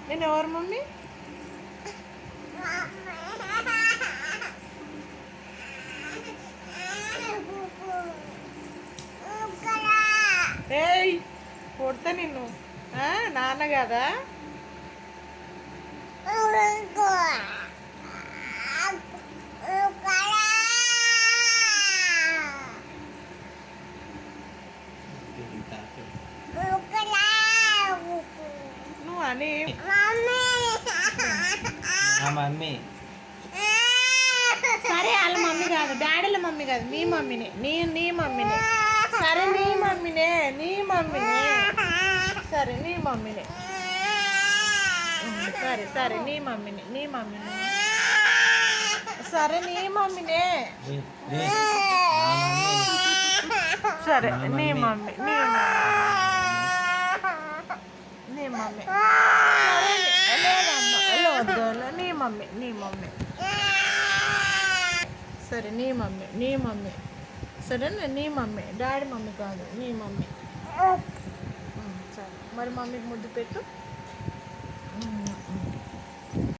నేను ఎవరు మమ్మీ? ఏయ్ కొడతా నిన్ను. నాన్న కదా? నువ్వు అని మమ్మీ సరే, వాళ్ళ మమ్మీ కాదు, డాడీల మమ్మీ కాదు, నీ మమ్మీనే. నీ మమ్మీనే. సరే నీ మమ్మీనే. సరే నీ మమ్మీనే. సరే నీ మమ్మీనే. సరే నీ మమ్మీనే. సరే నీ మమ్మీ. లేదమ్మా, నీ మమ్మీ. సరే నీ మమ్మీ. సరేనా? నీ మమ్మీ, డాడీ మమ్మీ కాదు, నీ మమ్మీ. సరే మరి మమ్మీకి ముద్దు పెట్టు.